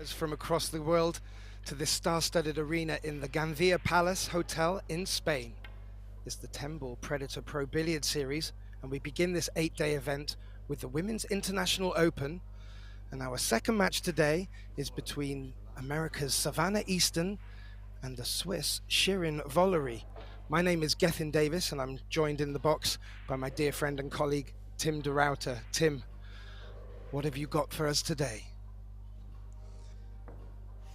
From across the world to this star-studded arena in the Gandia Palace Hotel in Spain. It's the 10-ball Predator Pro Billiard Series, and we begin this 8-day event with the Women's International Open. And our second match today is between America's Savannah Easton and the Swiss Shirin Volery. My name is Gethin Davis, and I'm joined in the box by my dear friend and colleague, Tim de Ruyter. Tim, what have you got for us today?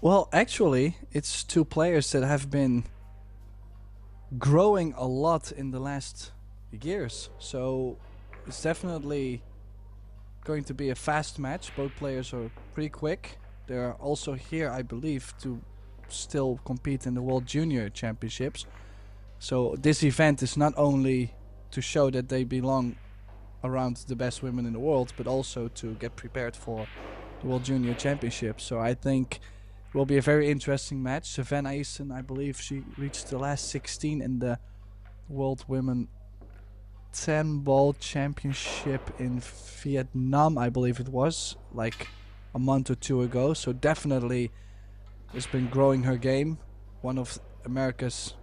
Well, actually, it's two players that have been growing a lot in the last years. So it's definitely going to be a fast match. Both players are pretty quick. They're also here, I believe, to still compete in the World Junior Championships. So this event is not only to show that they belong around the best women in the world, but also to get prepared for the World Junior Championships. So I think it will be a very interesting match. Savannah Easton, I believe she reached the last 16 in the World Women 10-ball championship in Vietnam, I believe it was, like a month or two ago. So definitely has been growing her game. One of America's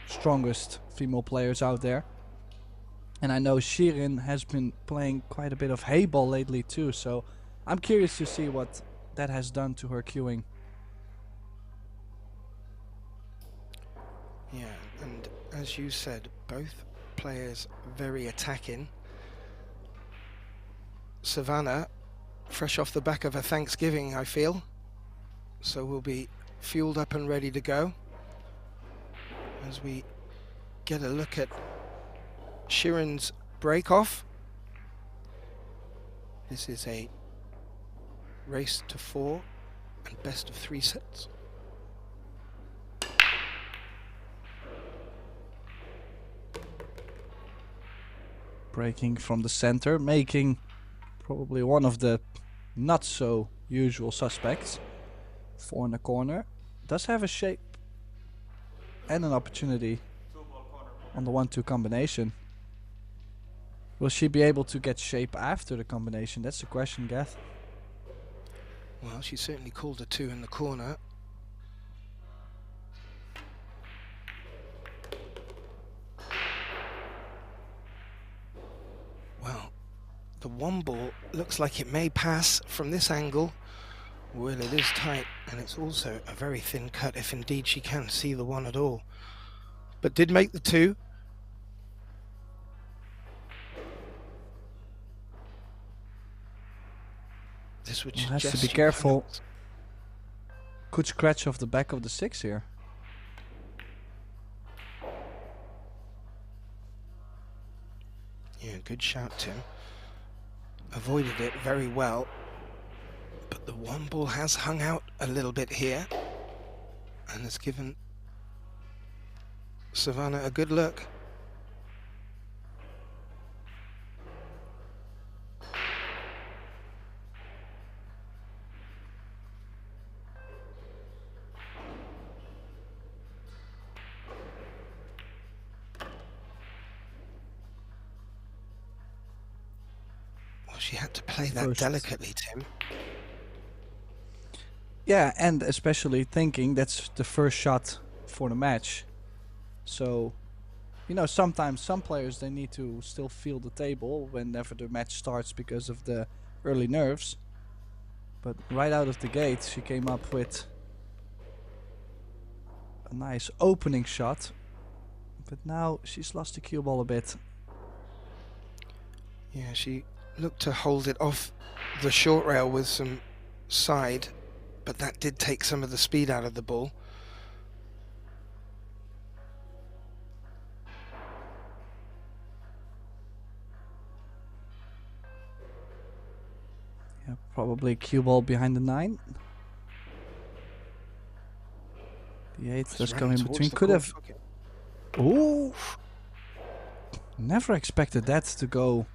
strongest female players out there. And I know Shirin has been playing quite a bit of hayball lately too, so I'm curious to see what that has done to her cueing. Yeah, and as you said, both players very attacking. Savannah, fresh off the back of a Thanksgiving, I feel, so we'll be fueled up and ready to go as we get a look at Shirin's break-off. This is a race to 4 and best of 3 sets. Breaking from the center, making probably one of the not so usual suspects. 4 in the corner. Does have a shape and an opportunity on the 1-2 combination. Will she be able to get shape after the combination? That's the question, Gath. Well, she certainly called a 2 in the corner. Well, the 1-ball looks like it may pass from this angle. Well, it is tight, and it's also a very thin cut if indeed she can see the 1 at all. But did make the 2. This would has suggest to be careful. Could scratch off the back of the 6 here. Yeah, good shout, Tim. Avoided it very well. But the 1-ball has hung out a little bit here and has given Savannah a good look. Well, she had to play that delicately, Tim. Yeah, and especially thinking that's the first shot for the match. So, you know, sometimes some players, they need to still feel the table whenever the match starts because of the early nerves. But right out of the gate, she came up with a nice opening shot. But now she's lost the cue ball a bit. Yeah, she looked to hold it off the short rail with some side, but that did take some of the speed out of the ball. Yeah, probably cue ball behind the 9. The 8 does come in between. Could have. Ooh! Never expected that to go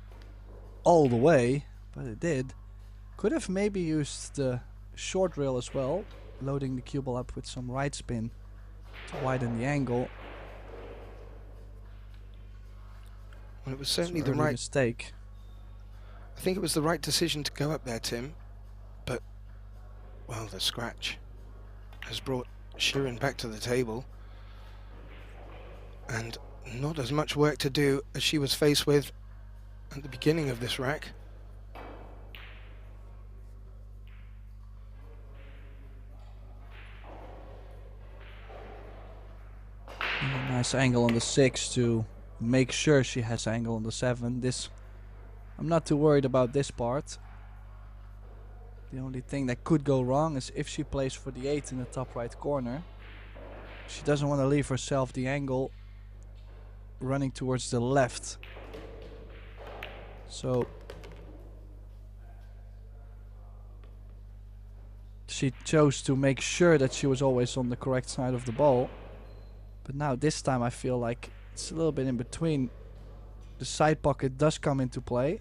all the way, but it did. Could have maybe used the short rail as well, loading the cue ball up with some right spin to widen the angle. Well, it was certainly the right mistake. I think it was the right decision to go up there, Tim, but Well, the scratch has brought Shirin back to the table, and not as much work to do as she was faced with at the beginning of this rack. A nice angle on the 6 to make sure she has angle on the 7. I'm not too worried about this part. The only thing that could go wrong is if she plays for the 8 in the top right corner. She doesn't want to leave herself the angle running towards the left. So she chose to make sure that she was always on the correct side of the ball. But now this time I feel like it's a little bit in between. The side pocket does come into play.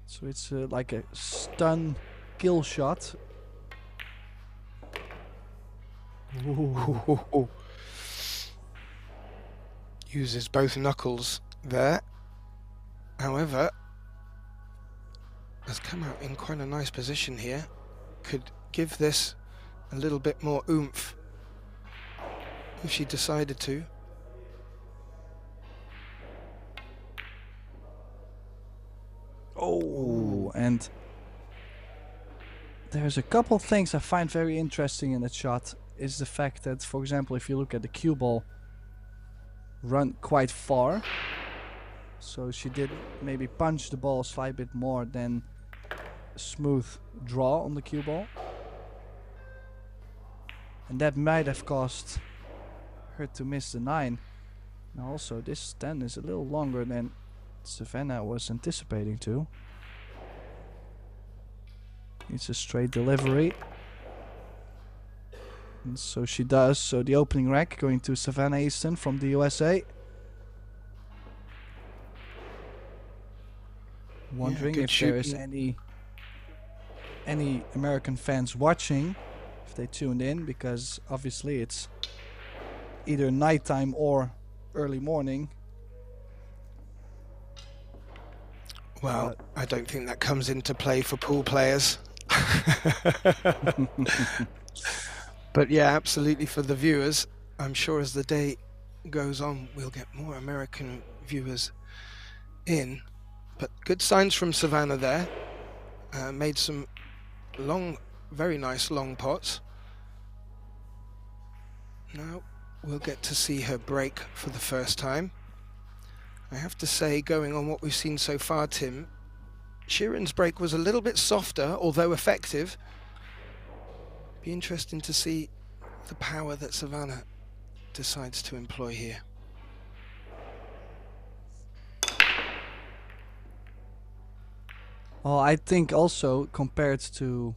So it's like a stun kill shot. Ooh. Uses both knuckles there. However, has come out in quite a nice position here. Could give this a little bit more oomph if she decided to. Oh, and there's a couple things I find very interesting in that shot. Is the fact that, for example, if you look at the cue ball, run quite far. So she did maybe punch the ball a slight bit more than a smooth draw on the cue ball. And that might have caused her to miss the 9. And also this 10 is a little longer than Savannah was anticipating to. It's a straight delivery. And so she does. So the opening rack going to Savannah Easton from the USA. Wondering if there is any American fans watching, if they tuned in, because obviously it's either nighttime or early morning. Well, I don't think that comes into play for pool players. But yeah, absolutely for the viewers. I'm sure as the day goes on, we'll get more American viewers in. But good signs from Savannah there. Made some long, very nice long pots. Now we'll get to see her break for the first time. I have to say, going on what we've seen so far, Tim, Shirin's break was a little bit softer, although effective. Be interesting to see the power that Savannah decides to employ here. Well, I think also compared to,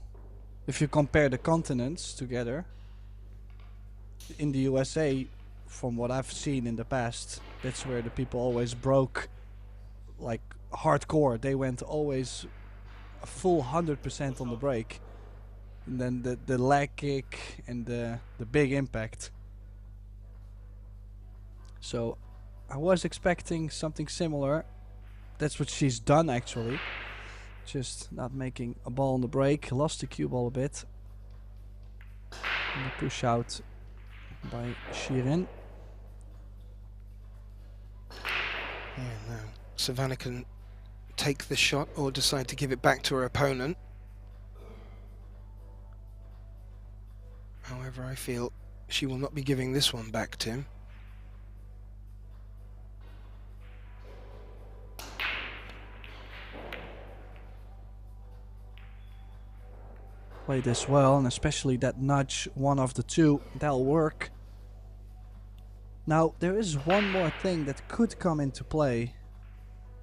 if you compare the continents together, in the USA, from what I've seen in the past, that's where the people always broke like hardcore. They went always a full 100% on the break. And then the leg kick and the big impact. So I was expecting something similar. That's what she's done actually. Just not making a ball on the break. Lost the cue ball a bit. And the push out by Shirin. Yeah, no. Savannah can take the shot or decide to give it back to her opponent. However, I feel she will not be giving this one back, Tim. Played this well, and especially that nudge, one of the two, that'll work. Now, there is one more thing that could come into play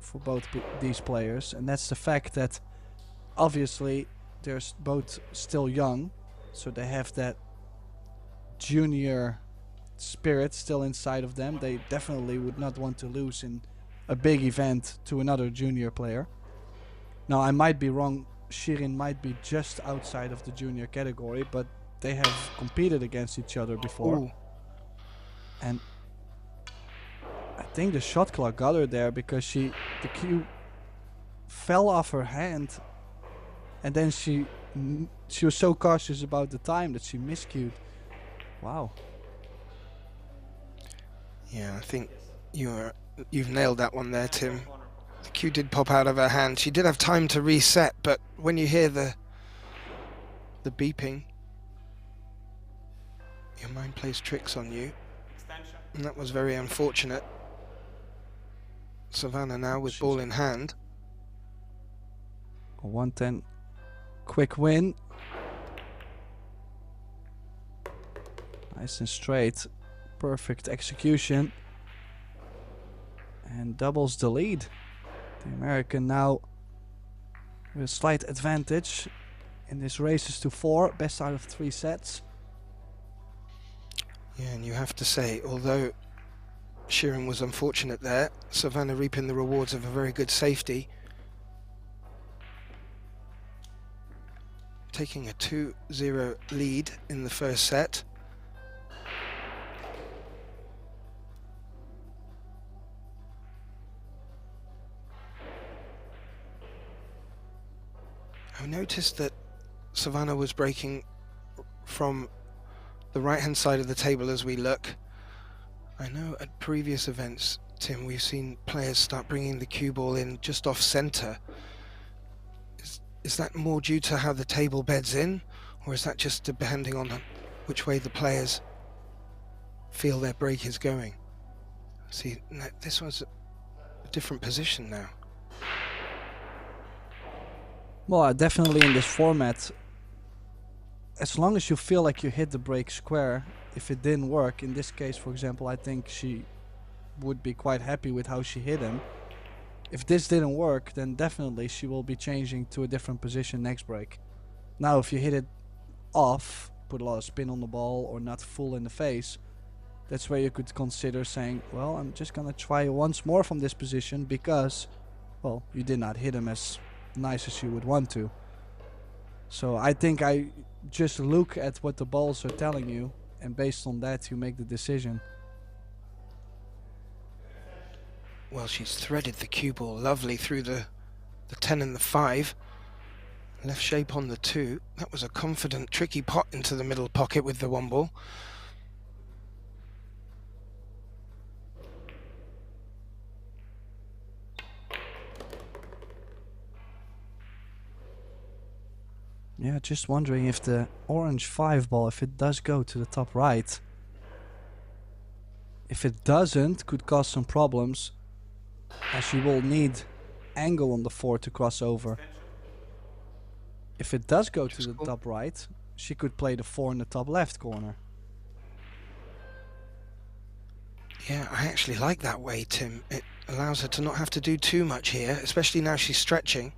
for both these players, and that's the fact that obviously they're both still young, so they have that junior spirit still inside of them. They definitely would not want to lose in a big event to another junior player. Now, I might be wrong. Shirin might be just outside of the junior category, but they have competed against each other before. Ooh. And I think the shot clock got her there because the cue fell off her hand, and then she she was so cautious about the time that she miscued. Wow. Yeah, I think you've nailed that one there, Tim. The cue did pop out of her hand. She did have time to reset, but when you hear the beeping, your mind plays tricks on you, and that was very unfortunate. Savannah now with ball in hand. A 110 quick win. Nice and straight. Perfect execution. And doubles the lead. The American now with a slight advantage in this races to 4. Best out of 3 sets. Yeah, and you have to say, although Sheeran was unfortunate there, Savannah reaping the rewards of a very good safety. Taking a 2-0 lead in the first set. I noticed that Savannah was breaking from the right-hand side of the table as we look. I know at previous events, Tim, we've seen players start bringing the cue ball in just off centre. Is that more due to how the table beds in, or is that just depending on which way the players feel their break is going? See, this was a different position now. Well, definitely in this format, as long as you feel like you hit the break square, if it didn't work, in this case, for example, I think she would be quite happy with how she hit him. If this didn't work, then definitely she will be changing to a different position next break. Now, if you hit it off, put a lot of spin on the ball, or not full in the face, that's where you could consider saying, well, I'm just gonna try once more from this position because, well, you did not hit him as nice as you would want to. So I think I just look at what the balls are telling you, and based on that you make the decision. Well, she's threaded the cue ball lovely through the 10 and the 5. Left shape on the 2. That was a confident, tricky pot into the middle pocket with the 1 ball. Yeah, just wondering if the orange 5 ball, if it does go to the top right. If it doesn't, could cause some problems, as you will need angle on the 4 to cross over. If it does go to the top right, she could play the 4 in the top left corner. Yeah, I actually like that way, Tim. It allows her to not have to do too much here, especially now she's stretching.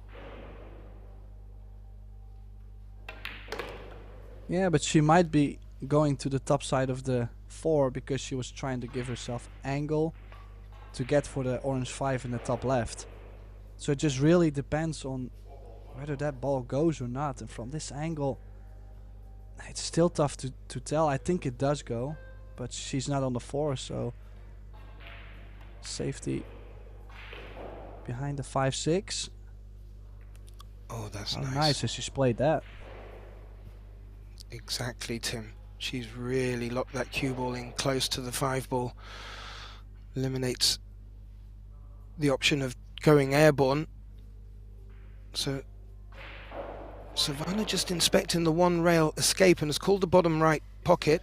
Yeah, but she might be going to the top side of the 4 because she was trying to give herself angle to get for the orange 5 in the top left. So it just really depends on whether that ball goes or not. And from this angle, it's still tough to tell. I think it does go, but she's not on the 4, so safety behind the 5-6. Oh, that's How nice. nice as she's played that. Exactly, Tim. She's really locked that cue ball in close to the 5 ball. Eliminates the option of going airborne. So Savannah just inspecting the 1 rail escape and has called the bottom right pocket.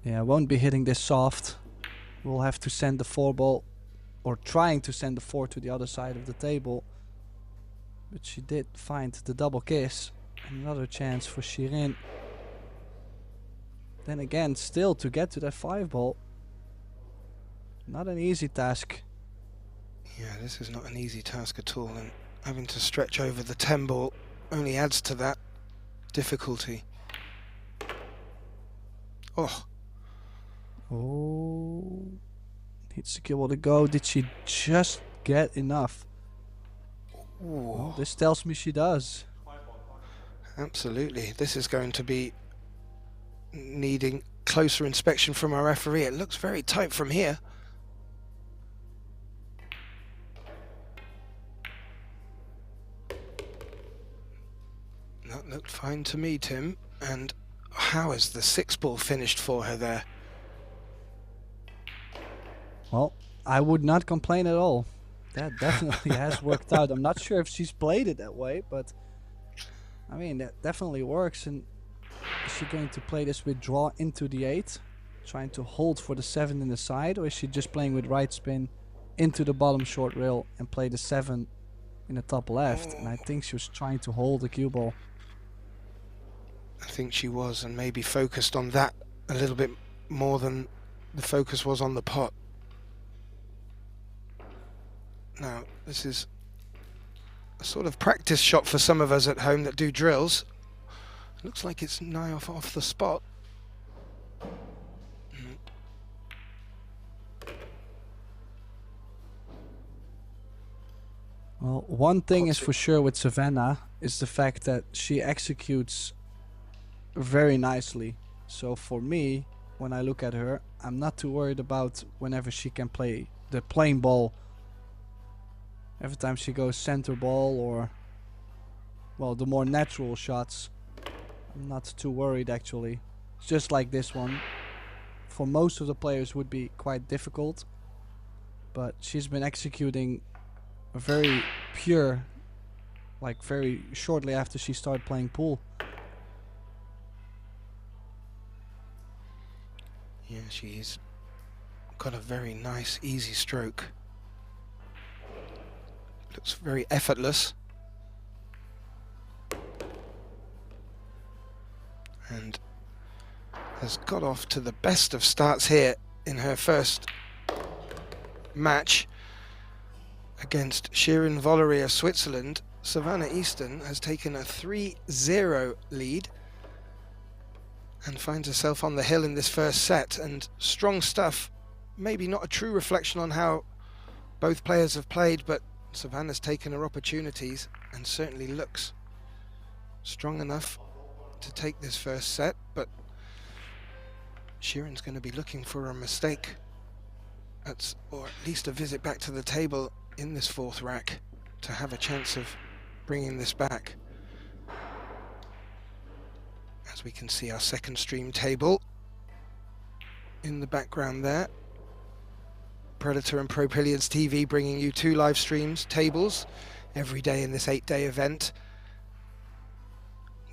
Yeah, won't be hitting this soft. We'll have to send the 4 ball, or trying to send the 4 to the other side of the table. But she did find the double kiss. Another chance for Shirin. Then again, still to get to that 5 ball. Not an easy task. Yeah, this is not an easy task at all, and having to stretch over the 10 ball only adds to that difficulty. Oh. Oh. Needs to give it a go. Did she just get enough? Well, this tells me she does. Absolutely. This is going to be needing closer inspection from our referee. It looks very tight from here. That looked fine to me, Tim. And how is the 6-ball finished for her there? Well, I would not complain at all. That definitely has worked out. I'm not sure if she's played it that way, but I mean, that definitely works. And is she going to play this with draw into the 8, trying to hold for the 7 in the side, or is she just playing with right spin into the bottom short rail and play the 7 in the top left? And I think she was trying to hold the cue ball. I think she was, and maybe focused on that a little bit more than the focus was on the pot. Now, this is a sort of practice shot for some of us at home that do drills. Looks like it's nigh off the spot. Well, one thing is for sure with Savannah is the fact that she executes very nicely. So for me, when I look at her, I'm not too worried about whenever she can play the plain ball. Every time she goes center ball or, well, the more natural shots, I'm not too worried actually. It's just like this one. For most of the players would be quite difficult, but she's been executing a very pure, like very shortly after she started playing pool. Yeah, she's got a very nice, easy stroke. Looks very effortless. And has got off to the best of starts here in her first match against Shirin VOLERY of Switzerland. Savannah Easton has taken a 3-0 lead and finds herself on the hill in this first set. And strong stuff, maybe not a true reflection on how both players have played, but Savannah's taken her opportunities and certainly looks strong enough to take this first set, but Shirin's going to be looking for a mistake, or at least a visit back to the table in this fourth rack to have a chance of bringing this back. As we can see our second stream table in the background there. Predator and Pro Billiards TV bringing you 2 live streams, tables, every day in this 8-day event.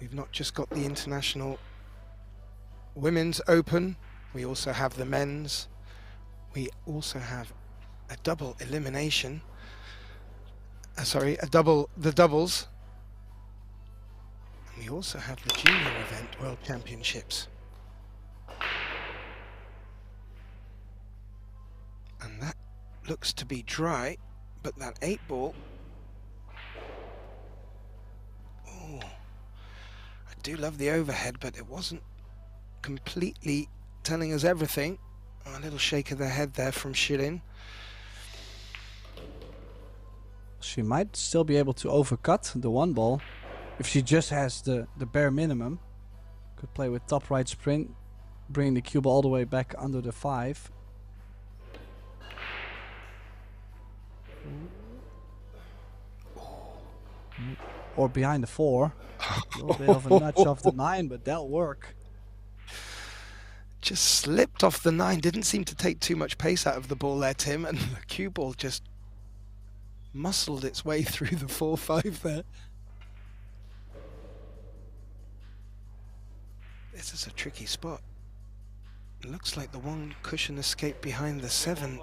We've not just got the International Women's Open, we also have the men's. We also have a double elimination. The doubles. And we also have the junior event, World Championships. And that looks to be dry, but that 8-ball. Oh, I do love the overhead, but it wasn't completely telling us everything. A little shake of the head there from Shirin. She might still be able to overcut the 1-ball if she just has the bare minimum. Could play with top right sprint, bring the cue ball all the way back under the 5. Or behind the 4. A little bit of a nudge off the 9, but that'll work. Just slipped off the 9, didn't seem to take too much pace out of the ball there, Tim, and the cue ball just muscled its way through the 4-5 there. This is a tricky spot. It looks like the one cushion escape behind the 7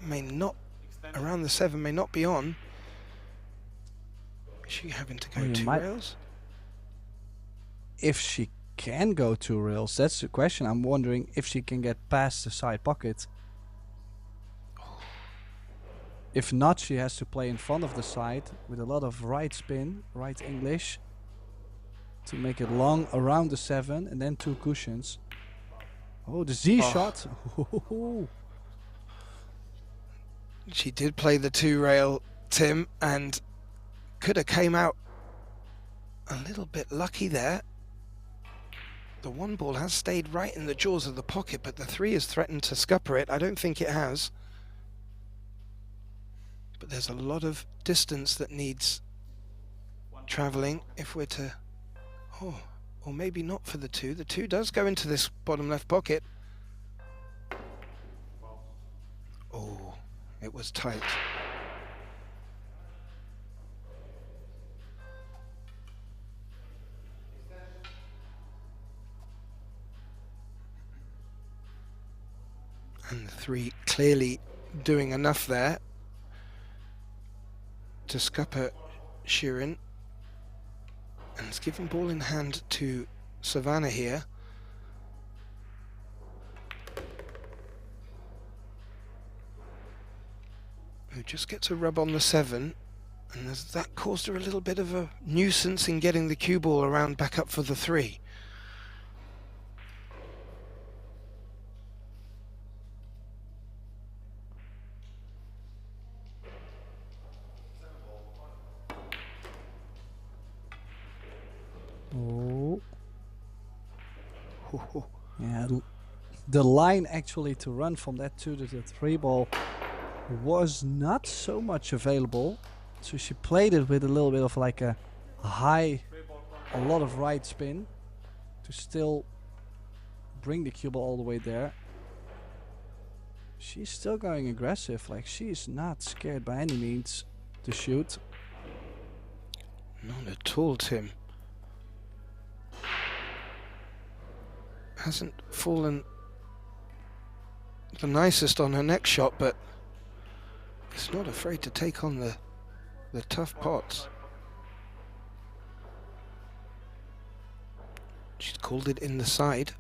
may not, around the 7 may not be on. Is she having to go 2 rails? If she can go 2 rails, that's the question. I'm wondering if she can get past the side pocket. If not, she has to play in front of the side with a lot of right spin, right English, to make it long around the 7 and then 2 cushions. Oh, the Z shot. She did play the 2 rail, Tim, and could have came out a little bit lucky there. The 1-ball has stayed right in the jaws of the pocket, but the 3 has threatened to scupper it. I don't think it has. But there's a lot of distance that needs travelling if we're to Oh, or maybe not for the 2. The 2 does go into this bottom left pocket. Oh, it was tight. And the 3 clearly doing enough there to scupper Shirin. And it's giving ball in hand to Savannah here. Who just gets a rub on the 7. And that caused her a little bit of a nuisance in getting the cue ball around back up for the 3. Oh. Yeah, the line actually to run from that 2 to the 3 ball was not so much available. So she played it with a little bit of like a high, a lot of right spin to still bring the cue ball all the way there. She's still going aggressive, like she's not scared by any means to shoot. Not at all, Tim. Hasn't fallen the nicest on her next shot, but is not afraid to take on the tough pots. She's called it in the side.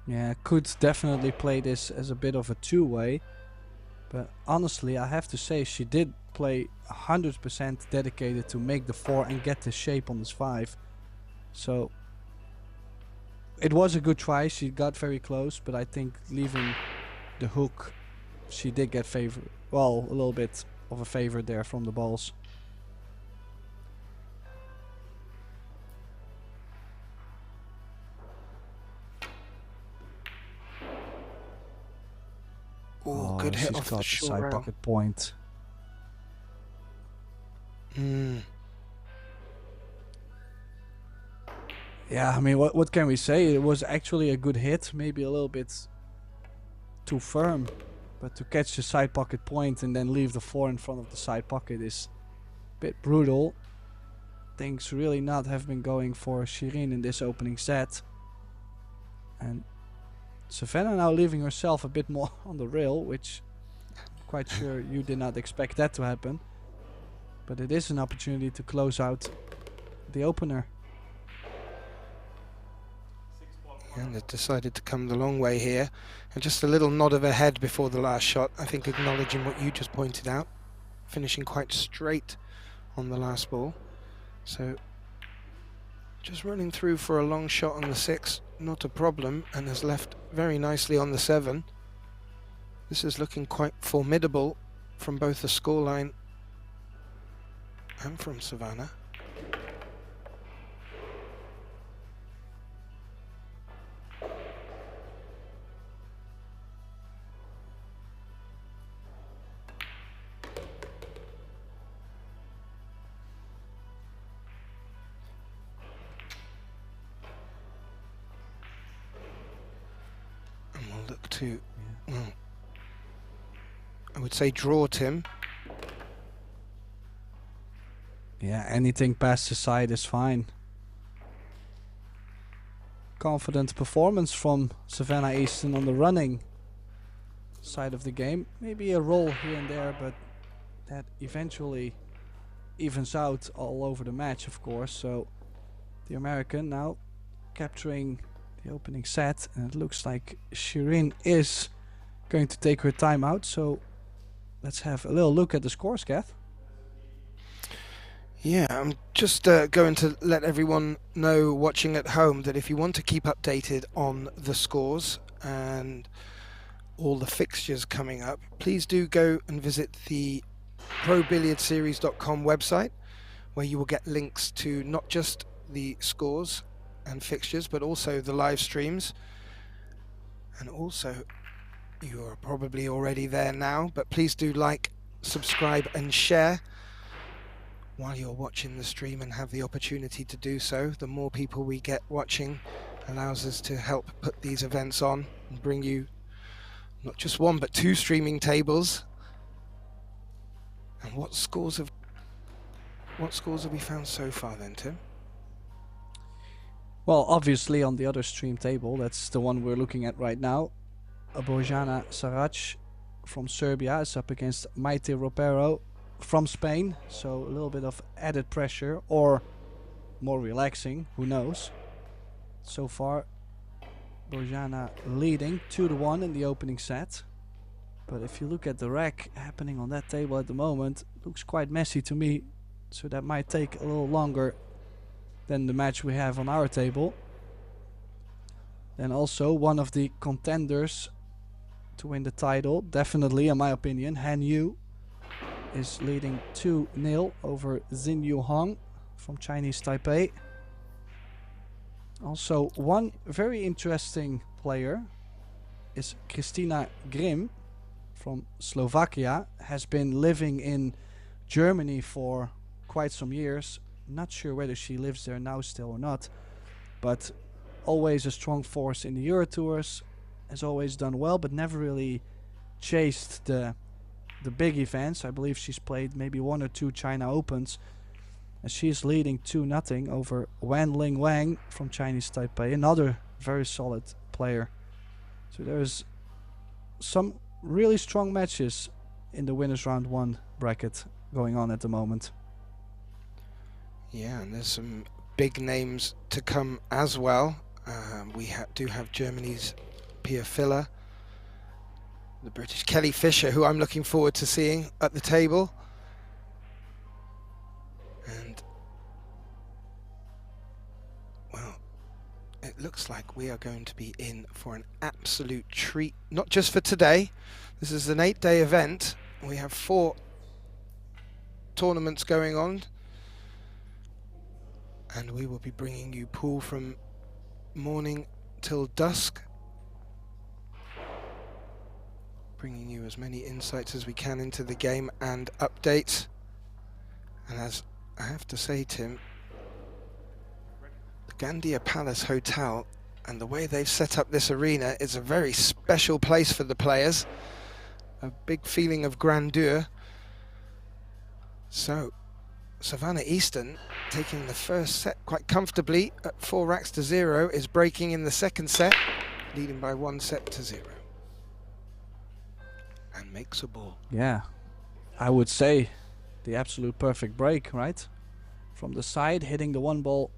Yeah, could definitely play this as a bit of a two-way. But honestly, I have to say she did play 100% dedicated to make the 4 and get the shape on this 5. So it was a good try. She got very close, but I think leaving the hook, she did get a little bit of a favor there from the balls. Oh, good hit off the short side rail. pocket point. Yeah, I mean, what can we say? It was actually a good hit, maybe a little bit too firm, but to catch the side pocket point and then leave the 4 in front of the side pocket is a bit brutal. Things really not have been going for Shirin in this opening set. And Savannah now leaving herself a bit more on the rail, which I'm quite sure you did not expect that to happen. But it is an opportunity to close out the opener. And they've decided to come the long way here. And just a little nod of her head before the last shot, I think acknowledging what you just pointed out. Finishing quite straight on the last ball. So just running through for a long shot on the 6, not a problem, and has left very nicely on the 7. This is looking quite formidable from both the scoreline and from Savannah. Look to, well, I would say draw, Tim. Yeah, anything past the side is fine. Confident performance from Savannah EASTON on the running side of the game. Maybe a roll here and there, but that eventually evens out all over the match, of course. So the American now capturing the opening set, and it looks like Shirin is going to take her time out. So let's have a little look at the scores, Kath. Yeah, I'm just going to let everyone know watching at home that if you want to keep updated on the scores and all the fixtures coming up, please do go and visit the ProBilliardSeries.com website, where you will get links to not just the scores and fixtures, but also the live streams, and also You're probably already there now, but please do like, subscribe and share while you're watching the stream and have the opportunity to do so. The more people we get watching allows us to help put these events on and bring you not just one but two streaming tables. And what scores have we found so far then, Tim? Well, obviously on the other stream table, that's the one we're looking at right now. Bojana Sarac from Serbia is up against Maite Ropero from Spain, so a little bit of added pressure, or more relaxing, who knows. So far, Bojana leading 2-1 in the opening set. But if you look at the rack happening on that table at the moment, it looks quite messy to me, so that might take a little longer than the match we have on our table. Then also one of the contenders to win the title, definitely in my opinion, Han Yu, is leading 2-0 over Xin Yu Hong from Chinese Taipei. Also, one very interesting player is Kristina Grim from Slovakia. Has been living in Germany for quite some years. Not sure whether she lives there now still or not, but always a strong force in the Euro Tours. Has always done well, but never really chased the big events. I believe she's played maybe 1 or 2 China Opens, and she's leading 2-0 over Wan Ling Wang from Chinese Taipei, another very solid player. So there's some really strong matches in the winners round 1 bracket going on at the moment. Yeah, and there's some big names to come as well. We do have Germany's Pia Filler, the British Kelly Fisher, who I'm looking forward to seeing at the table. And, well, it looks like we are going to be in for an absolute treat, not just for today. This is an 8-day event. We have 4 tournaments going on, and we will be bringing you pool from morning till dusk, bringing you as many insights as we can into the game and updates. And as I have to say, Tim, the Gandia Palace Hotel and the way they've set up this arena is a very special place for the players. A big feeling of grandeur. So, Savannah Easton, taking the first set quite comfortably at 4-0, is breaking in the second set, leading by 1-0. And makes a ball. Yeah, I would say the absolute perfect break, right? From the side, hitting the 1 ball.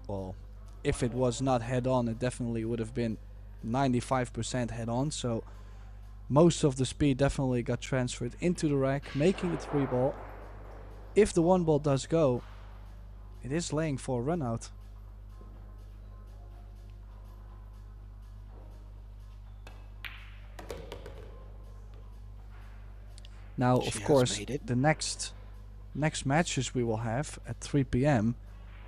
Well, if it was not head on, it definitely would have been 95% head on. So most of the speed definitely got transferred into the rack, making the 3 ball. If the 1 ball does go, it is laying for a run out. Now, of course, the next matches we will have at 3 p.m.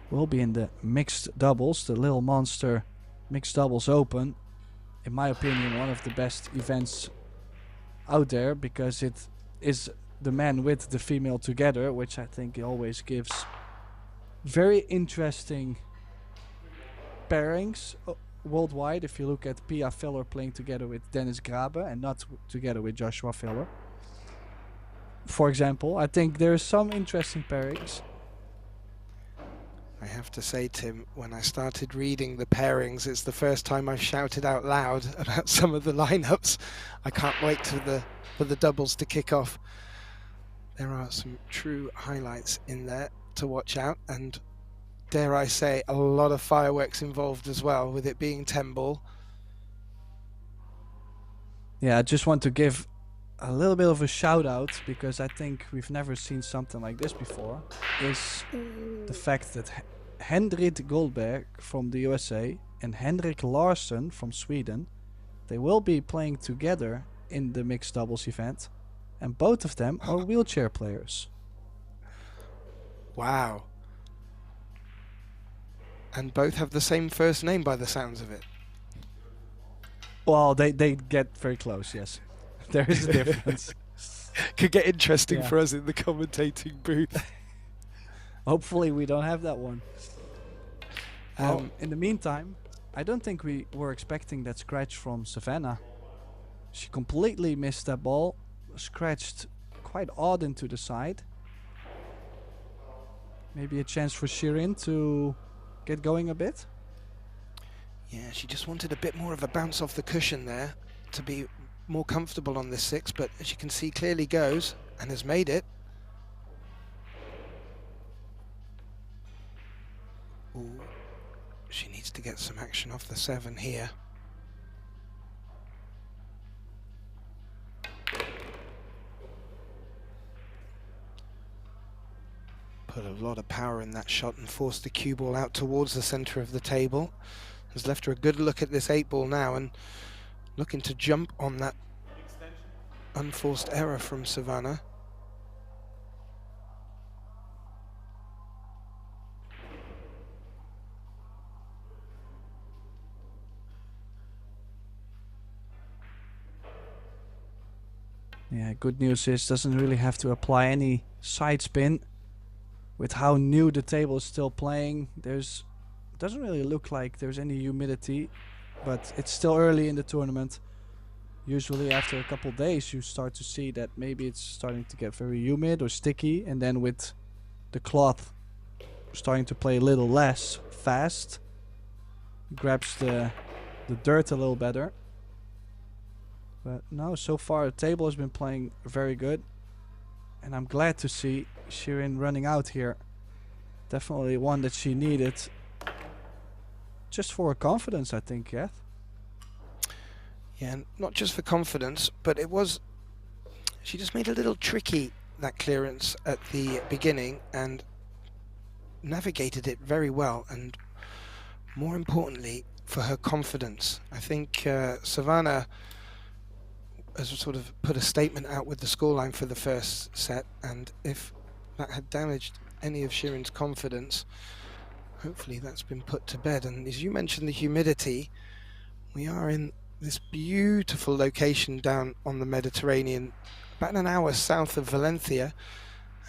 will be in the mixed doubles, the Little Monster Mixed Doubles Open. In my opinion, one of the best events out there, because it is the man with the female together, which I think always gives very interesting pairings worldwide. If you look at Pia Filler playing together with Dennis Grabe and not together with Joshua Filler, for example, I think there's some interesting pairings. I have to say, Tim, when I started reading the pairings, it's the first time I've shouted out loud about some of the lineups. I can't wait for the doubles to kick off. There are some true highlights in there to watch out, and dare I say, a lot of fireworks involved as well, with it being 10 ball. Yeah, I just want to give a little bit of a shout out, because I think we've never seen something like this before, is the fact that Hendrik Goldberg from the USA and Henrik Larsson from Sweden, they will be playing together in the mixed doubles event, and both of them are wheelchair players. Wow. And both have the same first name by the sounds of it. Well, they get very close, yes. There is a difference. Could get interesting Yeah. for us in the commentating booth. Hopefully we don't have that one. Um, In the meantime, I don't think we were expecting that scratch from Savannah. She completely missed that ball, scratched quite odd into the side. Maybe a chance for Shirin to get going a bit. Yeah, she just wanted a bit more of a bounce off the cushion there to be more comfortable on this 6, but as you can see, clearly goes and has made it. Ooh, she needs to get some action off the 7 here. Put a lot of power in that shot and forced the cue ball out towards the centre of the table. Has left her a good look at this 8 ball now and looking to jump on that unforced error from Savannah. Yeah, good news is doesn't really have to apply any side spin. With how new the table is still playing, doesn't really look like there's any humidity, but it's still early in the tournament. Usually after a couple days you start to see that maybe it's starting to get very humid or sticky, and then with the cloth starting to play a little less fast, grabs the dirt a little better. But no, so far the table has been playing very good, and I'm glad to see Shirin running out here. Definitely one that she needed, just for her confidence, I think, yeah. Yeah, not just for confidence, but she just made a little tricky, that clearance at the beginning, and navigated it very well, and more importantly, for her confidence. I think Savannah has sort of put a statement out with the scoreline for the first set, and if that had damaged any of Shirin's confidence, hopefully that's been put to bed. And as you mentioned, the humidity, we are in this beautiful location down on the Mediterranean, about an hour south of Valencia,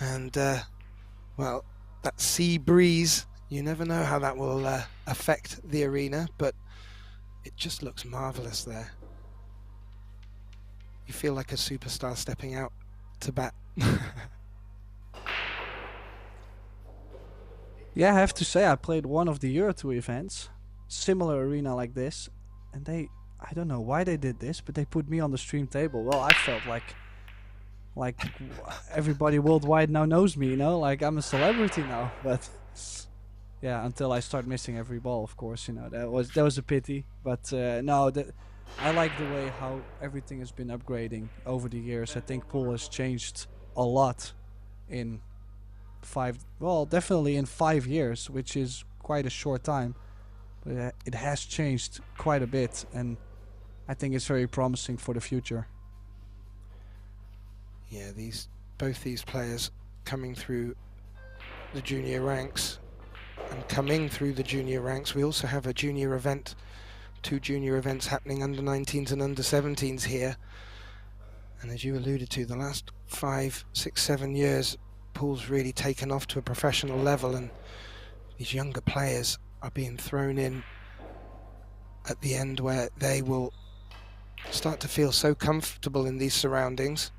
and well, that sea breeze, you never know how that will affect the arena, but it just looks marvelous there. You feel like a superstar stepping out to bat. Yeah, I have to say I played one of the Euro Tour events, similar arena like this, and I don't know why they did this, but they put me on the stream table. Well, I felt like everybody worldwide now knows me, you know, like I'm a celebrity now. But yeah, until I start missing every ball, of course, you know, that was a pity. But no, I like the way how everything has been upgrading over the years. I think pool has changed a lot in definitely in 5 years, which is quite a short time. But it has changed quite a bit, and I think it's very promising for the future. Yeah, both these players coming through the junior ranks, and coming through the junior ranks, we also have a junior event, 2 junior events happening, under 19s and under 17s here. And as you alluded to, the last 5, 6, 7 years, pool's really taken off to a professional level, and these younger players are being thrown in at the end where they will start to feel so comfortable in these surroundings,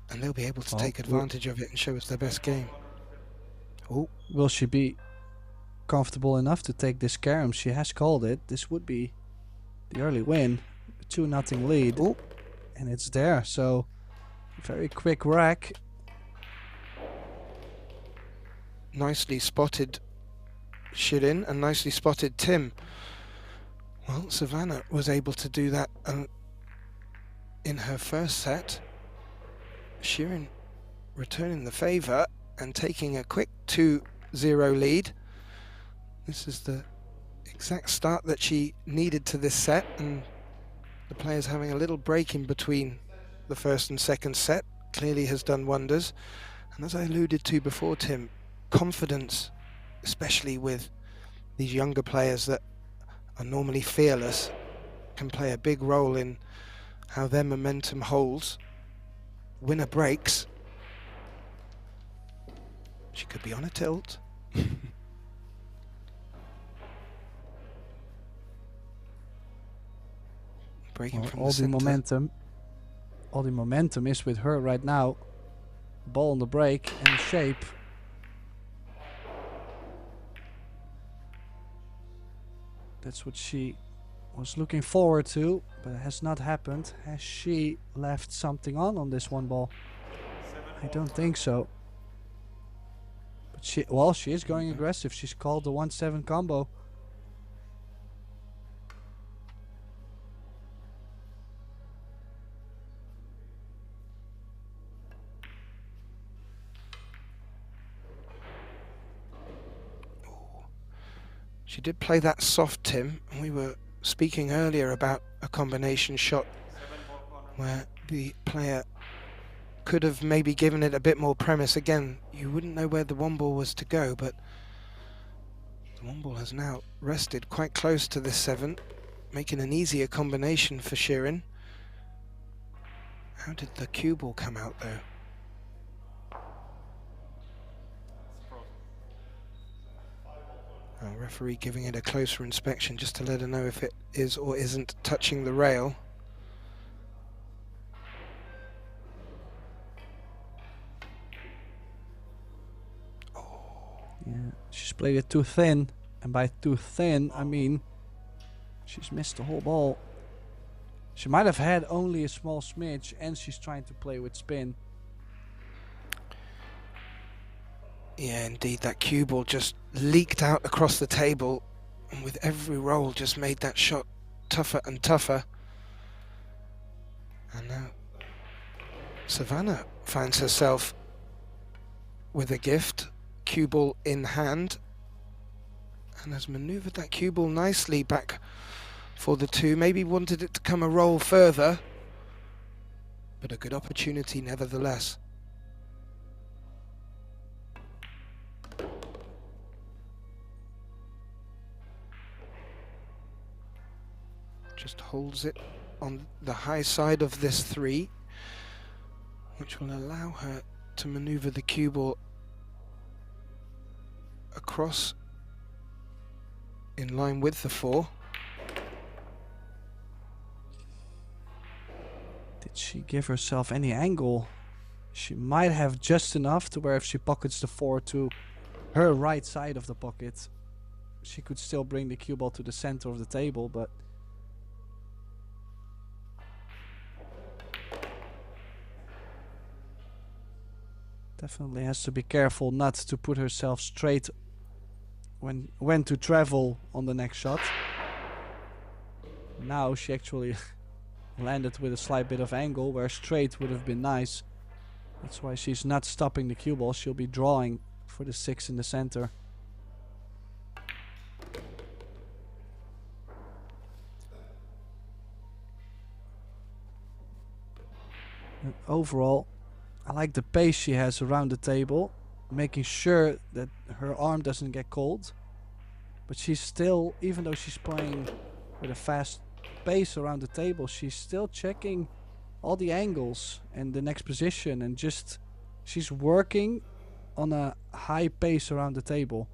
and they'll be able to take advantage of it and show us their best game. Oh, will she be comfortable enough to take this carom? She has called it. This would be the early win, 2-0 lead. Ooh. And it's there. So very quick rack. Nicely spotted Shirin and nicely spotted Tim. Well, Savannah was able to do that in her first set. Shirin returning the favour and taking a quick 2-0 lead. This is the exact start that she needed to this set, and the players having a little break in between the first and second set clearly has done wonders. And as I alluded to before, Tim, confidence, especially with these younger players that are normally fearless, can play a big role in how their momentum holds. Winner breaks. She could be on a tilt. Breaking from the center. All the momentum is with her right now. Ball on the break and the shape. That's what she was looking forward to, but it has not happened. Has she left something on this one ball? I don't think so. But she is going aggressive. She's called the 1-7 combo. She did play that soft, Tim. We were speaking earlier about a combination shot where the player could have maybe given it a bit more premise. Again, you wouldn't know where the one ball was to go, but the one ball has now rested quite close to this 7, making an easier combination for Shirin. How did the cue ball come out though? Our referee giving it a closer inspection just to let her know if it is or isn't touching the rail. Yeah, she's played it too thin, and by too thin I mean she's missed the whole ball. She might have had only a small smidge, and she's trying to play with spin. Yeah, indeed, that cue ball just leaked out across the table, and with every roll just made that shot tougher and tougher. And now Savannah finds herself with a gift, cue ball in hand, and has manoeuvred that cue ball nicely back for the 2. Maybe wanted it to come a roll further, but a good opportunity nevertheless. Just holds it on the high side of this 3, which will allow her to maneuver the cue ball across in line with the 4. Did she give herself any angle? She might have just enough to where if she pockets the 4 to her right side of the pocket, she could still bring the cue ball to the center of the table, but definitely has to be careful not to put herself straight when to travel on the next shot. Now she actually landed with a slight bit of angle where straight would have been nice. That's why she's not stopping the cue ball. She'll be drawing for the 6 in the center. And overall, I like the pace she has around the table, making sure that her arm doesn't get cold. But she's still, even though she's playing with a fast pace around the table, she's still checking all the angles and the next position, and just she's working on a high pace around the table.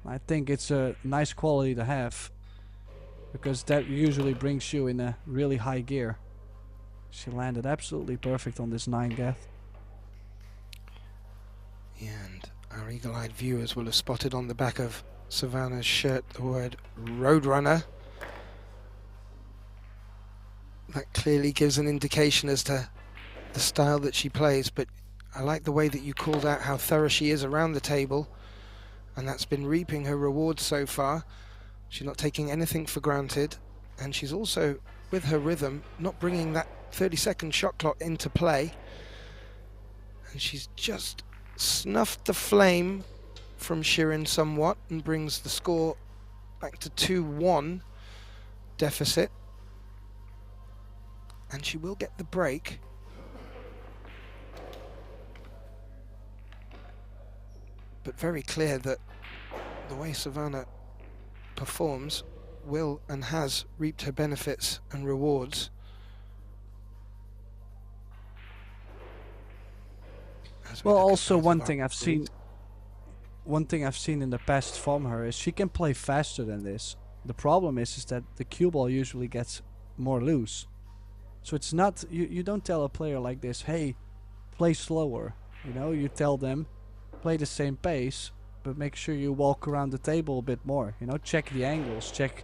I think it's a nice quality to have, because that usually brings you in a really high gear. She landed absolutely perfect on this 9 gath. And our eagle-eyed viewers will have spotted on the back of Savannah's shirt the word Roadrunner. That clearly gives an indication as to the style that she plays, but I like the way that you called out how thorough she is around the table, and that's been reaping her rewards so far. She's not taking anything for granted, and she's also, with her rhythm, not bringing that 30-second shot clock into play, and she's just snuffed the flame from Shirin somewhat and brings the score back to 2-1 deficit, and she will get the break. But very clear that the way Savannah performs will and has reaped her benefits and rewards. Well, also one thing I've seen in the past from her is she can play faster than this. The problem is that the cue ball usually gets more loose. So it's not, you don't tell a player like this, hey, play slower. You know, you tell them, play the same pace, but make sure you walk around the table a bit more. You know, check the angles, check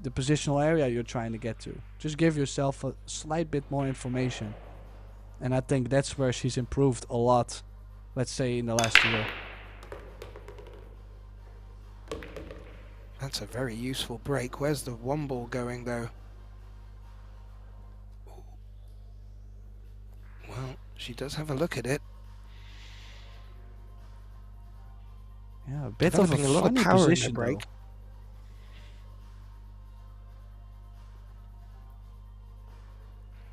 the positional area you're trying to get to. Just give yourself a slight bit more information. And I think that's where she's improved a lot, let's say in the last year. That's a very useful break. Where's the one ball going though? Well, she does have a look at it. Yeah, a bit of a funny power position in the break.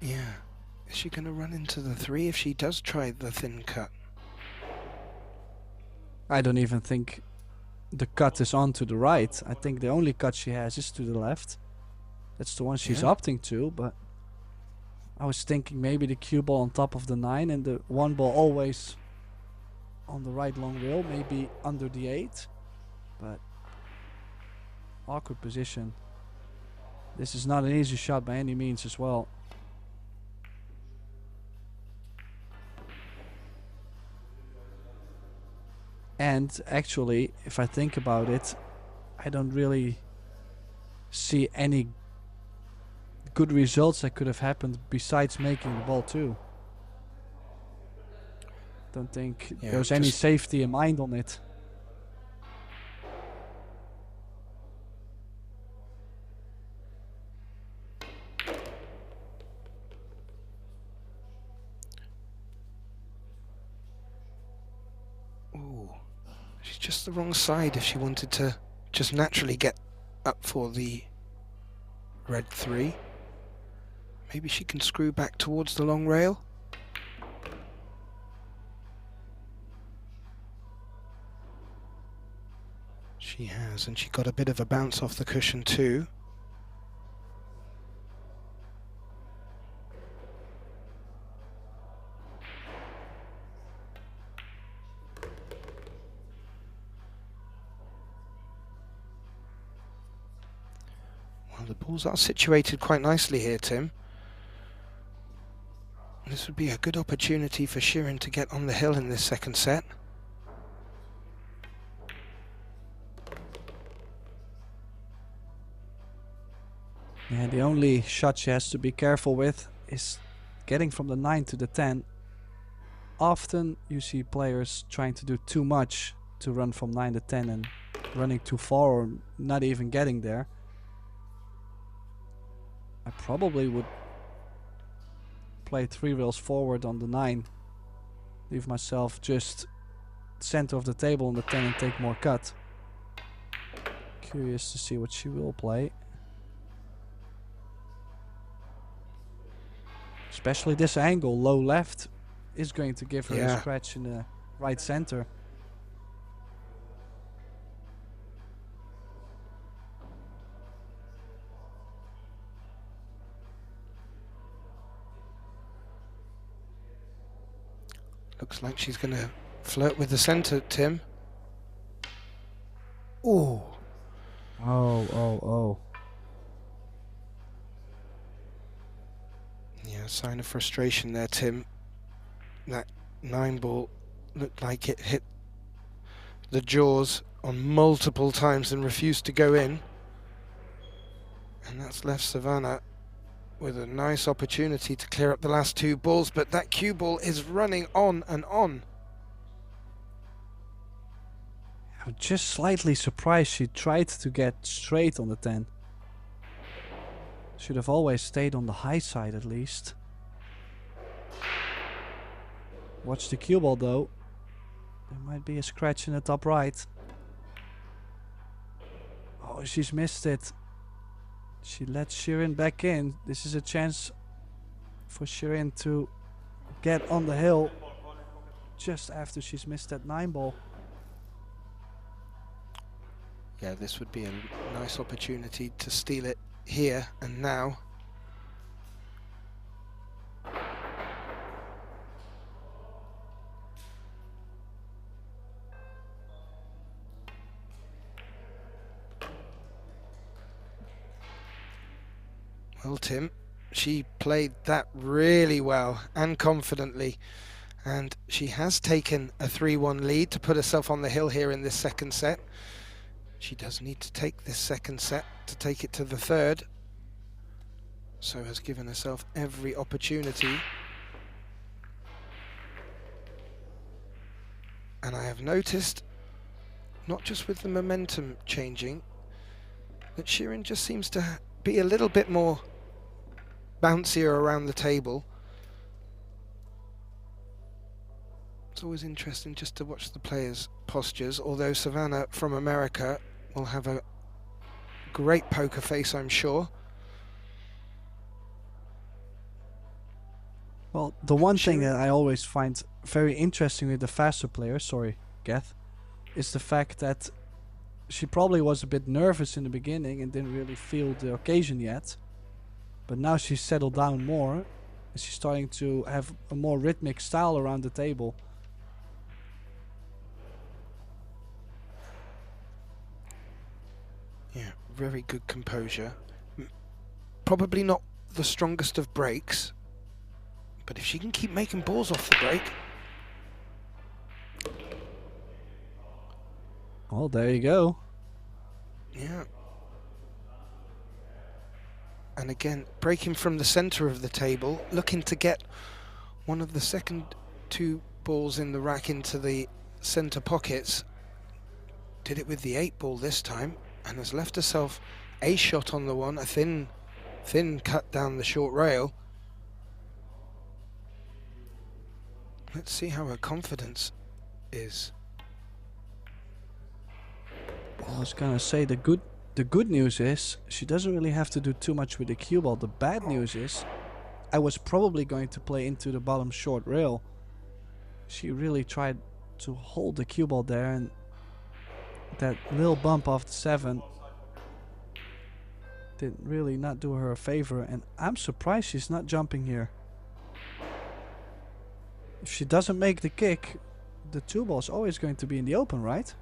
though. Yeah. Is she going to run into the 3 if she does try the thin cut? I don't even think the cut is on to the right. I think the only cut she has is to the left. That's the one she's opting to, but I was thinking maybe the cue ball on top of the 9 and the one ball always on the right long rail, maybe under the 8. But awkward position. This is not an easy shot by any means as well. And actually, if I think about it, I don't really see any good results that could have happened besides making the ball 2. Don't think there's any safety in mind on it. Ooh, she's just the wrong side if she wanted to just naturally get up for the red 3. Maybe she can screw back towards the long rail. She has, and she got a bit of a bounce off the cushion too. Well, the balls are situated quite nicely here, Tim. This would be a good opportunity for Shirin to get on the hill in this second set. Yeah, the only shot she has to be careful with is getting from the 9 to the 10. Often you see players trying to do too much to run from 9 to 10 and running too far or not even getting there. I probably would play 3 rails forward on the 9. Leave myself just center of the table on the 10 and take more cut. Curious to see what she will play. Especially this angle, low left, is going to give her a scratch in the right center. Looks like she's going to flirt with the center, Tim. Ooh. Oh. Yeah, sign of frustration there, Tim. That 9 ball looked like it hit the jaws on multiple times and refused to go in. And that's left Savannah with a nice opportunity to clear up the last 2 balls, but that cue ball is running on and on. I'm just slightly surprised she tried to get straight on the 10. Should have always stayed on the high side at least. Watch the cue ball though. There might be a scratch in the top right. Oh, she's missed it. She let Shirin back in. This is a chance for Shirin to get on the hill just after she's missed that 9 ball. Yeah, this would be a nice opportunity to steal it here and now. Well, Tim, she played that really well and confidently, and she has taken a 3-1 lead to put herself on the hill here in this second set. She does need to take this second set to take it to the third, so has given herself every opportunity. And I have noticed, not just with the momentum changing, that Shirin just seems to be a little bit more bouncier around the table. It's always interesting just to watch the players' postures, although Savannah from America will have a great poker face, I'm sure. Well, the one thing that I always find very interesting with the faster players, sorry, Geth, is the fact that she probably was a bit nervous in the beginning and didn't really feel the occasion yet. But now she's settled down more, and she's starting to have a more rhythmic style around the table. Yeah, very good composure. Probably not the strongest of breaks, but if she can keep making balls off the break. Well, there you go. Yeah. And again, breaking from the center of the table, looking to get one of the second two balls in the rack into the center pockets. Did it with the 8 ball this time, and has left herself a shot on the one, a thin cut down the short rail. Let's see how her confidence is. I was gonna say the good news is she doesn't really have to do too much with the cue ball. The bad news is I was probably going to play into the bottom short rail. She really tried to hold the cue ball there, and that little bump off the 7 did really not do her a favor, and I'm surprised she's not jumping here. If she doesn't make the kick, the 2 ball is always going to be in the open, right?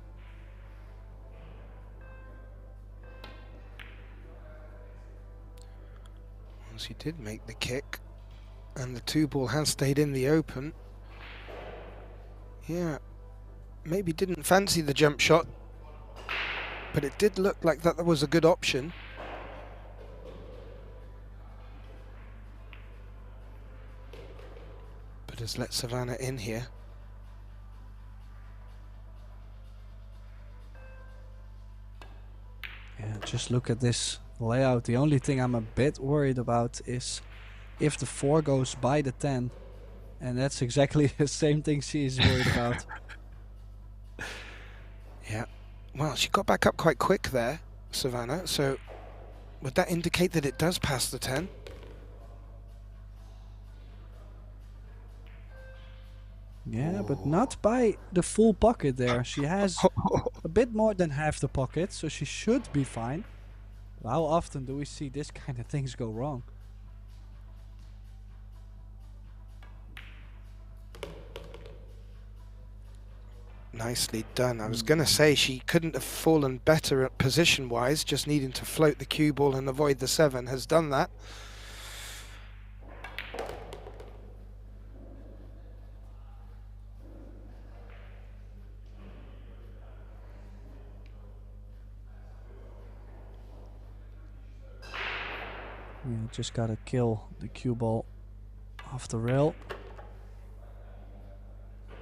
Well, she did make the kick, and the 2 ball has stayed in the open. Yeah, maybe didn't fancy the jump shot, but it did look like that was a good option. But has let Savannah in here. Yeah, just look at this layout. The only thing I'm a bit worried about is if the 4 goes by the 10, and that's exactly the same thing she is worried about. Yeah, well, she got back up quite quick there, Savannah, so would that indicate that it does pass the 10? Yeah, but not by the full pocket there. She has a bit more than half the pocket, so she should be fine. How often do we see this kind of things go wrong? Nicely done. I was going to say she couldn't have fallen better at position-wise, just needing to float the cue ball and avoid the 7. Has done that. Yeah, just gotta kill the cue ball off the rail.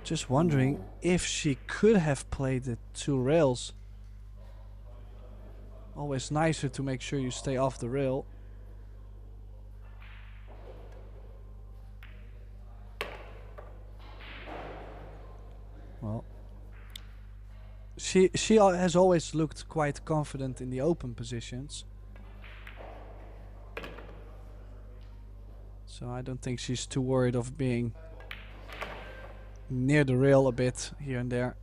Just wondering if she could have played the 2 rails. Always nicer to make sure you stay off the rail. Well, she has always looked quite confident in the open positions. So I don't think she's too worried of being near the rail a bit here and there.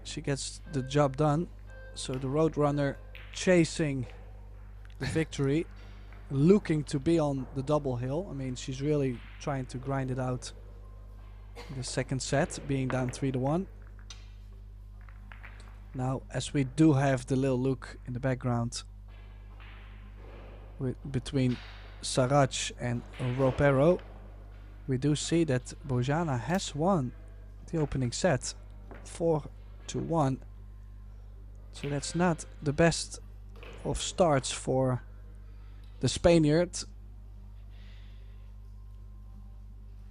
She gets the job done. So the Roadrunner chasing the victory, looking to be on the double hill. I mean, she's really trying to grind it out in the second set, being down 3-1. Now, as we do have the little look in the background between Saraj and Ropero, we do see that Bojana has won the opening set 4-1. So that's not the best of starts for the Spaniard.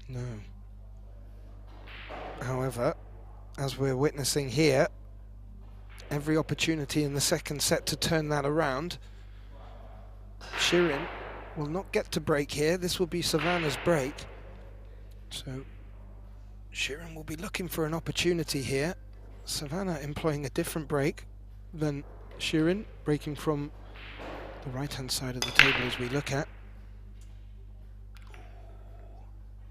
No. However, as we're witnessing here, every opportunity in the second set to turn that around. Shirin will not get to break here. This will be Savannah's break. So Shirin will be looking for an opportunity here. Savannah employing a different break than Shirin, breaking from the right-hand side of the table as we look at.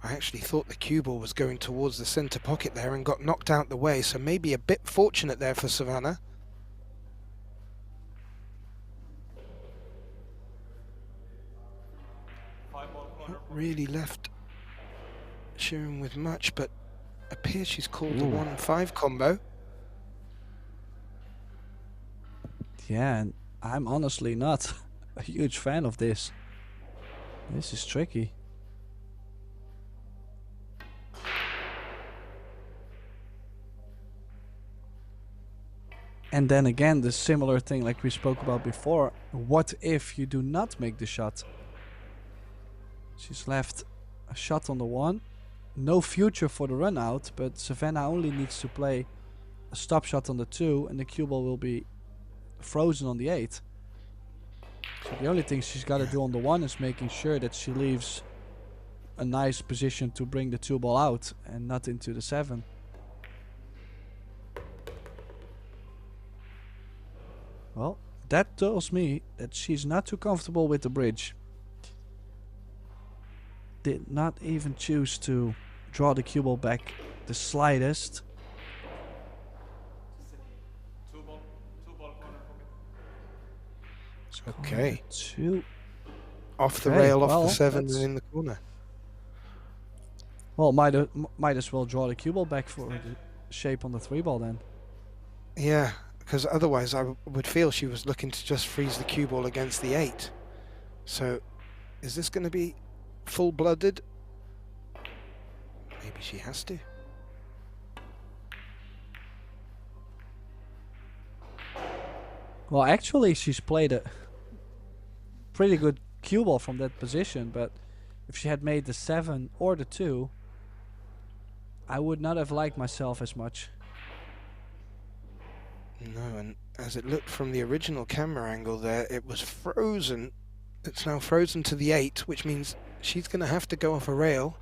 I actually thought the cue ball was going towards the centre pocket there and got knocked out the way, so maybe a bit fortunate there for Savannah. Not really left Shirin with much, but appears she's called the 1-5 combo. Yeah, and I'm honestly not a huge fan of this. This is tricky. And then again, the similar thing like we spoke about before. What if you do not make the shot? She's left a shot on the 1. No future for the run out, but Savannah only needs to play a stop shot on the 2 and the cue ball will be frozen on the 8. So the only thing she's got to do on the 1 is making sure that she leaves a nice position to bring the 2 ball out and not into the 7. Well, that tells me that she's not too comfortable with the bridge. Did not even choose to draw the cue ball back the slightest. Okay. 2. Off the rail, off the 7 and in the corner. Well, might as well draw the cue ball back for the shape on the 3 ball then. Yeah, because otherwise I would feel she was looking to just freeze the cue ball against the 8. So is this going to be full-blooded? Maybe she has to. Well, actually she's played a pretty good cue ball from that position, but if she had made the 7 or the 2, I would not have liked myself as much. No, and as it looked from the original camera angle there, it was frozen. It's now frozen to the 8, which means she's going to have to go off a rail.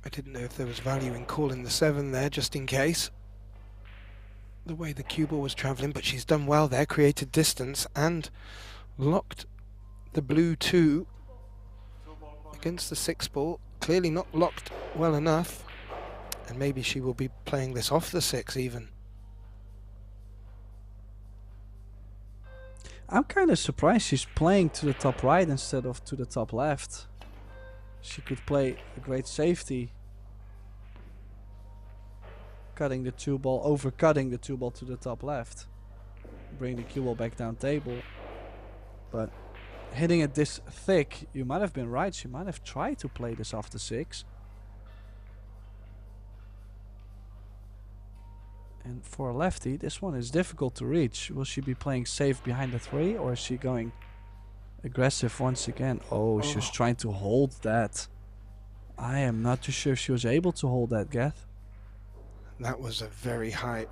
I didn't know if there was value in calling the 7 there, just in case. The way the cue ball was travelling, but she's done well there, created distance and locked the blue 2 against the 6 ball. Clearly not locked well enough, and maybe she will be playing this off the 6 even. I'm kind of surprised she's playing to the top right instead of to the top left. She could play a great safety, cutting the 2 ball, overcutting the 2 ball to the top left, bring the cue ball back down table. But hitting it this thick, you might have been right. She might have tried to play this off the 6. And for a lefty, this one is difficult to reach. Will she be playing safe behind the 3, or is she going aggressive once again? Oh, she was trying to hold that. I am not too sure if she was able to hold that, Geth. That was a very high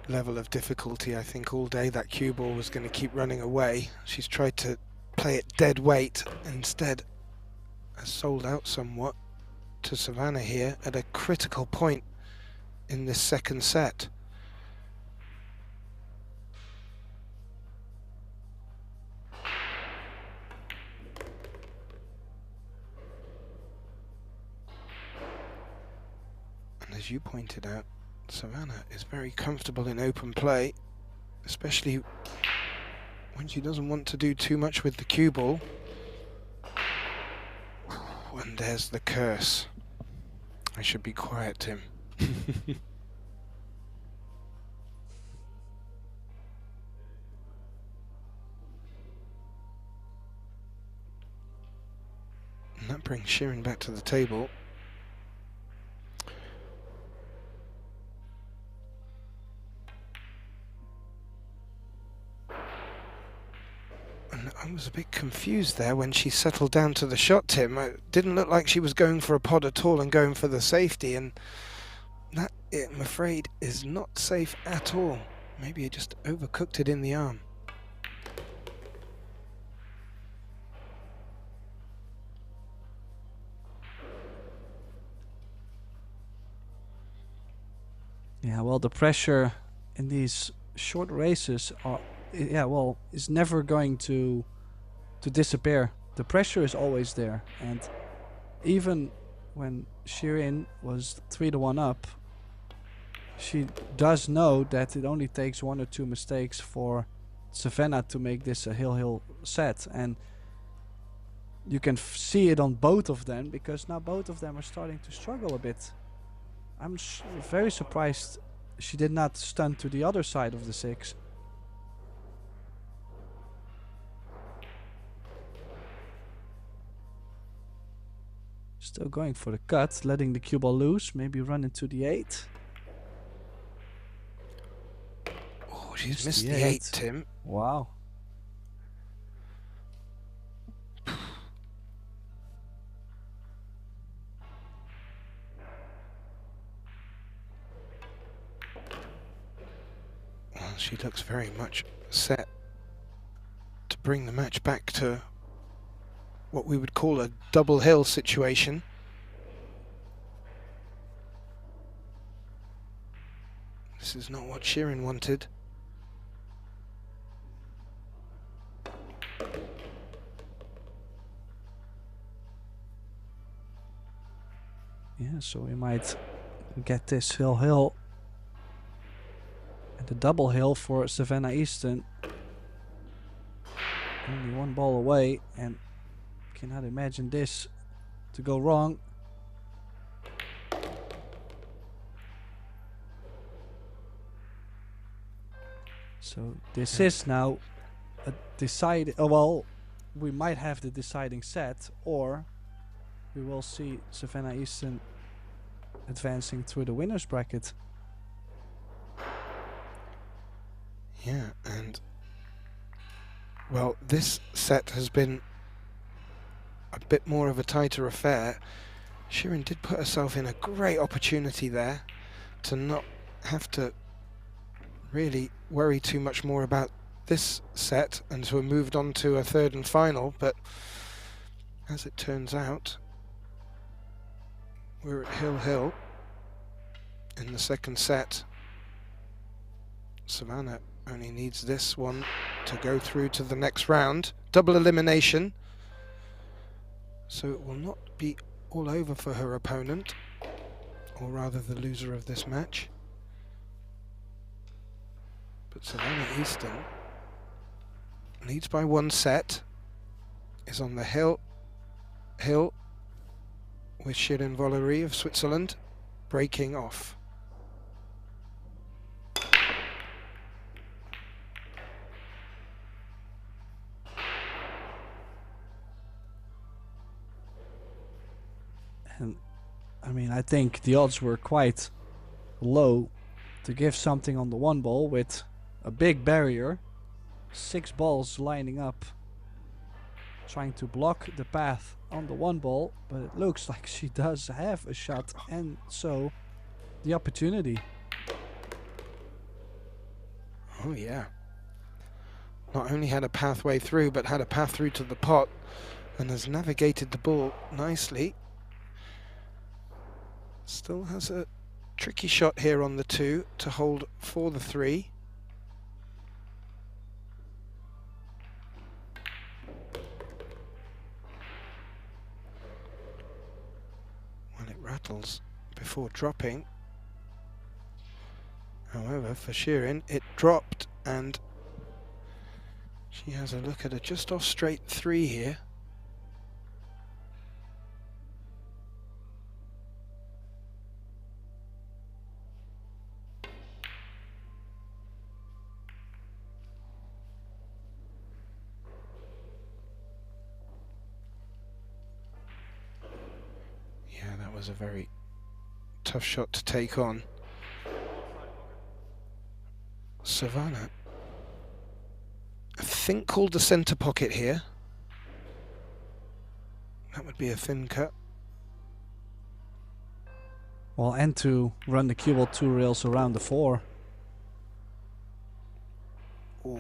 level of difficulty, I think, all day. That cue ball was going to keep running away. She's tried to play it dead weight, instead has sold out somewhat to Savannah here at a critical point in this second set. And as as you pointed out, Savannah is very comfortable in open play, especially when she doesn't want to do too much with the cue ball. And there's the curse. I should be quiet, Tim. And that brings Shirin back to the table. And I was a bit confused there when she settled down to the shot, Tim. It didn't look like she was going for a pod at all and going for the safety, and that, I'm afraid, is not safe at all. Maybe it just overcooked it in the arm. Yeah, well, the pressure in these short races is never going to disappear. The pressure is always there, and even when Shirin was 3-1 up, she does know that it only takes 1 or 2 mistakes for Savannah to make this a hill set, and you can see it on both of them, because now both of them are starting to struggle a bit. I'm very surprised she did not stunt to the other side of the 6. Still going for the cut, letting the cue ball loose, maybe run into the 8. Oh, she's missed the 8, Tim. Wow. Well, she looks very much set to bring the match back to what we would call a double hill situation. This is not what Shirin wanted. Yeah, so we might get this hill and the double hill for Savannah Easton. Only 1 ball away, and cannot imagine this to go wrong. So this is now a we might have the deciding set, or we will see Savannah Easton advancing through the winner's bracket. Yeah, and well, this set has been a bit more of a tighter affair. Shirin did put herself in a great opportunity there to not have to really worry too much more about this set and to have moved on to a 3rd and final, but as it turns out, we're at hill in the 2nd set. Savannah only needs this one to go through to the next round. Double elimination. So it will not be all over for her opponent, or rather the loser of this match. But Savannah Easton leads by 1 set, is on the hill with Shirin VOLERY of Switzerland breaking off. And I mean, I think the odds were quite low to give something on the 1 ball with a big barrier. 6 balls lining up, trying to block the path on the 1 ball, but it looks like she does have a shot, and so the opportunity. Oh yeah. Not only had a pathway through, but had a path through to the pot, and has navigated the ball nicely. Still has a tricky shot here on the 2 to hold for the 3. Well, it rattles before dropping. However, for Shirin, it dropped, and she has a look at a just off straight 3 here. Yeah, that was a very tough shot to take on. Savannah, I think, called the centre pocket here. That would be a thin cut. Well, and to run the cue ball 2 rails around the 4. Oh,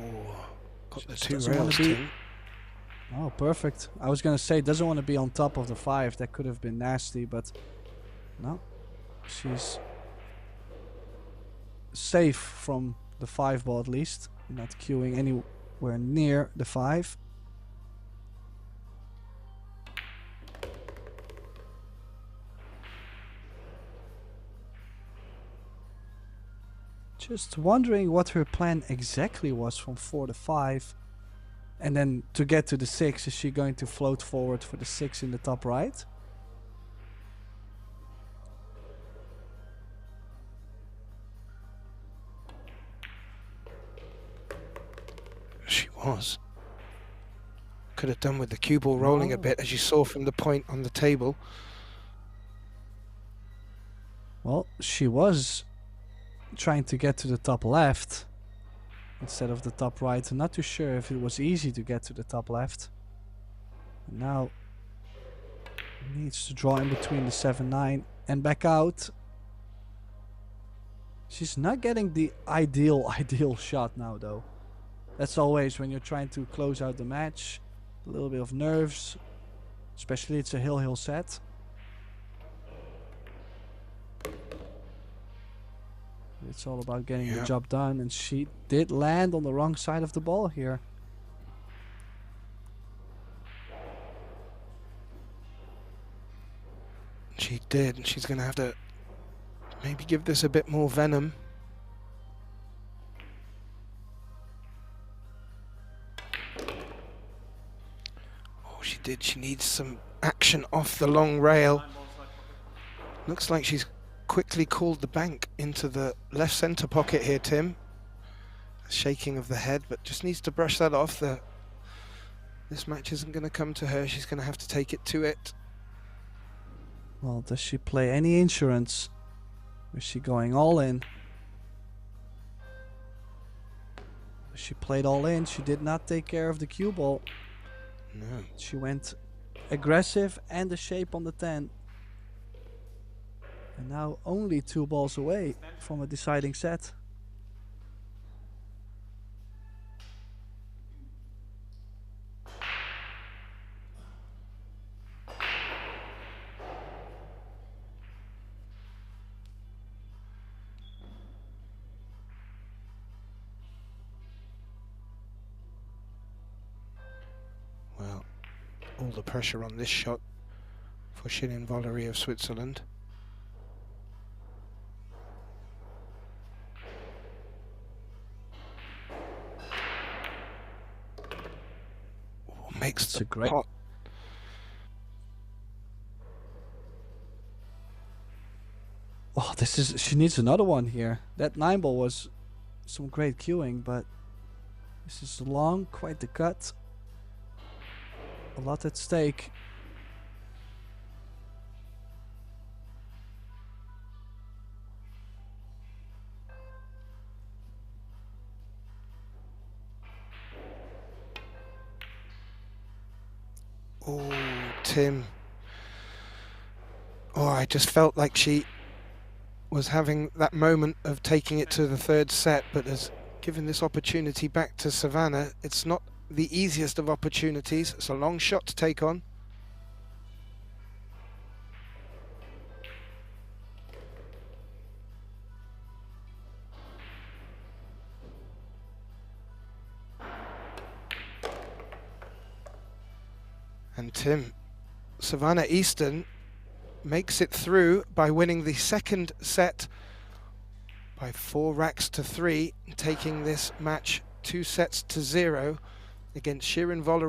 got the Just 2 doesn't wanna rails, be- Tim. Oh, perfect. I was gonna say, doesn't want to be on top of the 5. That could have been nasty, but no. She's safe from the 5 ball at least. Not queuing anywhere near the 5. Just wondering what her plan exactly was from 4 to 5. And then to get to the 6, is she going to float forward for the 6 in the top right? She was. Could have done with the cue ball rolling a bit, as you saw from the point on the table. Well, she was trying to get to the top left instead of the top right. I'm not too sure if it was easy to get to the top left. Now needs to draw in between the 7-9 and back out. She's not getting the ideal shot now though. That's always when you're trying to close out the match. A little bit of nerves, especially it's a hill set. It's all about getting the job done, and she did land on the wrong side of the ball here. She did, and she's going to have to maybe give this a bit more venom. Oh, she did. She needs some action off the long rail. Looks like she's quickly called the bank into the left centre pocket here, Tim. A shaking of the head, but just needs to brush that off. This match isn't going to come to her. She's going to have to take it to it. Well, does she play any insurance? Is she going all in? She played all in. She did not take care of the cue ball. No. She went aggressive and the shape on the 10. And now only 2 balls away from a deciding set. Well, all the pressure on this shot for Shirin VOLERY of Switzerland. Makes It's the a great pot. Oh, she needs another one here. That 9 ball was some great cueing, but this is long, quite the cut. A lot at stake. Oh, Tim. Oh, I just felt like she was having that moment of taking it to the 3rd set, but has given this opportunity back to Savannah. It's not the easiest of opportunities. It's a long shot to take on. And Tim, Savannah EASTON makes it through by winning the 2nd set by 4 racks to 3, taking this match 2 sets to 0 against Shirin VOLERY.